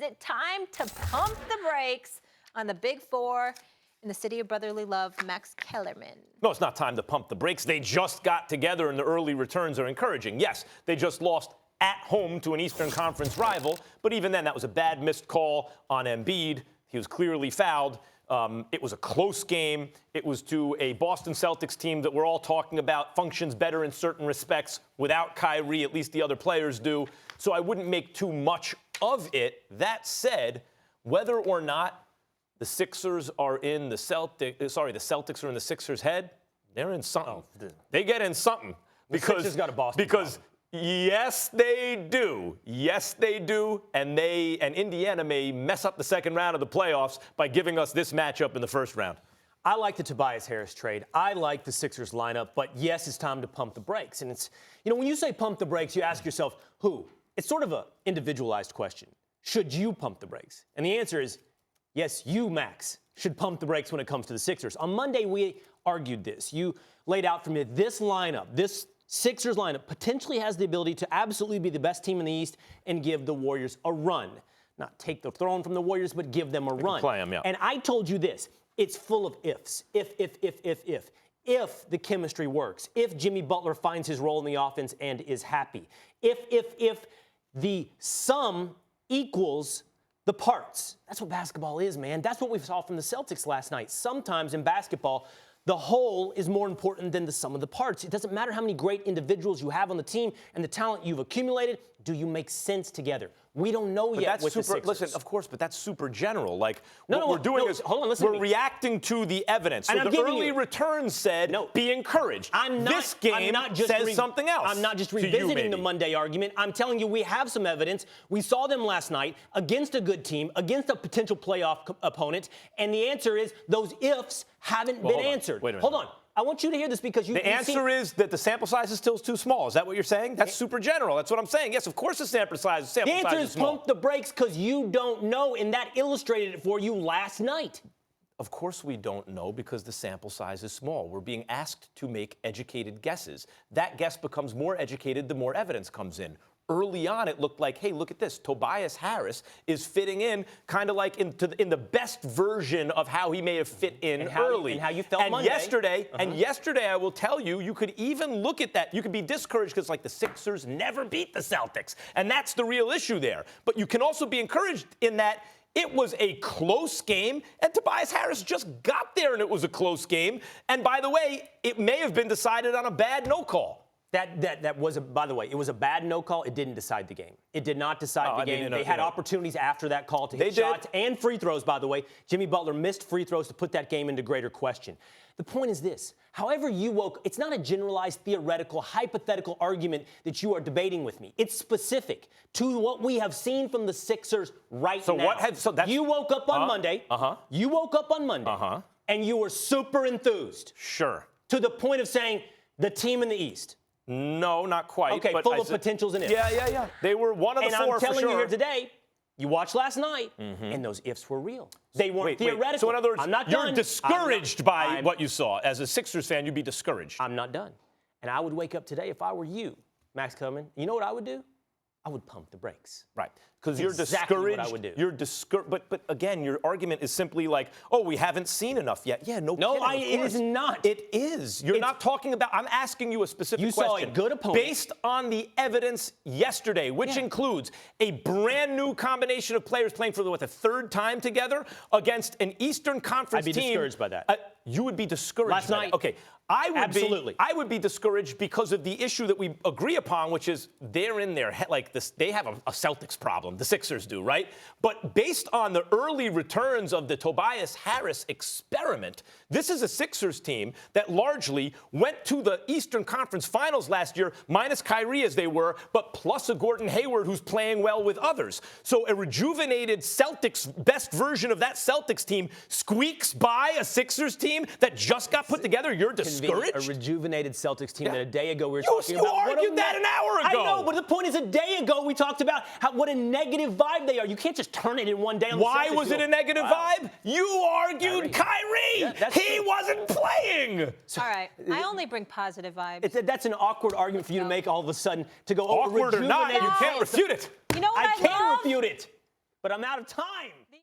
Is it time to pump the brakes on the Big Four in the city of brotherly love, Max Kellerman? No, it's not time to pump the brakes. They just got together, and the early returns are encouraging. Yes, they just lost at home to an Eastern Conference rival, but even then, that was a bad missed call on Embiid. He was clearly fouled. It was a close game. It was to a Boston Celtics team that we're all talking about functions better in certain respects without Kyrie, at least the other players do. So I wouldn't make too much of it. That said, whether or not the Sixers are in the Celtics are in the Sixers' head, they're in something. They get in something. Because Sixers got a Boston because yes, they do. Yes, they do. And Indiana may mess up the second round of the playoffs by giving us this matchup in the first round. I like the Tobias Harris trade. I like the Sixers lineup, but yes, it's time to pump the brakes. And it's, when you say pump the brakes, you ask yourself, who? It's sort of an individualized question. Should you pump the brakes? And the answer is, yes, you, Max, should pump the brakes when it comes to the Sixers. On Monday, we argued this. You laid out for me this lineup, this Sixers lineup potentially has the ability to absolutely be the best team in the East and give the Warriors a run. Not take the throne from the Warriors, but give them a run. Play them, yeah. And I told you this. It's full of ifs. If. If the chemistry works, if Jimmy Butler finds his role in the offense and is happy, if the sum equals the parts. That's what basketball is, man. That's what we saw from the Celtics last night. Sometimes in basketball, the whole is more important than the sum of the parts. It doesn't matter how many great individuals you have on the team and the talent you've accumulated. Do you make sense together? We don't know yet with the Sixers. Listen, of course, but that's super general. Like, what we're doing is hold on, listen we're reacting to the evidence. So the early returns said, be encouraged. This game says something else. I'm not just revisiting the Monday argument. I'm telling you we have some evidence. We saw them last night against a good team, against a potential playoff opponent, and the answer is those ifs haven't been answered. Wait a minute. Hold on. I want you to hear this because the answer is that the sample size is still too small. Is that what you're saying? That's super general. That's what I'm saying. Yes, of course the sample size is small. The answer is pump the brakes because you don't know, and that illustrated it for you last night. Of course we don't know because the sample size is small. We're being asked to make educated guesses. That guess becomes more educated the more evidence comes in. Early on, it looked like, hey, look at this. Tobias Harris is fitting in kind of like in the best version of how he may have fit in early. And how you felt Monday. And yesterday, I will tell you, you could even look at that. You could be discouraged because, like, the Sixers never beat the Celtics. And that's the real issue there. But you can also be encouraged in that it was a close game, and Tobias Harris just got there, and it was a close game. And by the way, it may have been decided on a bad no call. That was, by the way, it was a bad no call. It didn't decide the game. It did not decide the game. They had opportunities after that call to hit shots and free throws, by the way. Jimmy Butler missed free throws to put that game into greater question. The point is this. However you woke, it's not a generalized, theoretical, hypothetical argument that you are debating with me. It's specific to what we have seen from the Sixers right now. You woke up on Monday. You woke up on Monday. And you were super enthused. Sure. To the point of saying the team in the East. No, not quite. Okay, but full of potentials and ifs. Yeah. They were one of the four for sure. And I'm telling you here today, you watched last night, and those ifs were real. They weren't theoretical. So in other words, I'm not you're done. discouraged by what you saw. As a Sixers fan, you'd be discouraged. I'm not done. And I would wake up today if I were you, Max Kellerman. You know what I would do? I would pump the brakes. Right. Because you're exactly discouraged. What I would do. You're discouraged. But again, your argument is simply like, oh, we haven't seen enough yet. Yeah, no kidding, it is not. It is. You're not talking about. I'm asking you a specific question. You saw a good opponent. Based on the evidence yesterday, which includes a brand new combination of players playing for the third time together against an Eastern Conference team. I'd be discouraged by that. You would be discouraged last night. Okay. I would be discouraged because of the issue that we agree upon, which is they're in their head like this. They have a Celtics problem. The Sixers do, right? But based on the early returns of the Tobias Harris experiment, this is a Sixers team that largely went to the Eastern Conference Finals last year, minus Kyrie as they were, but plus a Gordon Hayward who's playing well with others. So a rejuvenated Celtics, best version of that Celtics team, squeaks by a Sixers team that just got put together. You're discouraged. A rejuvenated Celtics team that a day ago we were talking you about. You argued that an hour ago. I know, but the point is a day ago we talked about what a negative vibe they are. You can't just turn it in one day. Why was it a negative vibe? You argued Kyrie. He wasn't playing. All right. I only bring positive vibes. That's an awkward argument for you to make all of a sudden to go awkward or not, you can't refute it. You know what I can't refute it. but I'm out of time.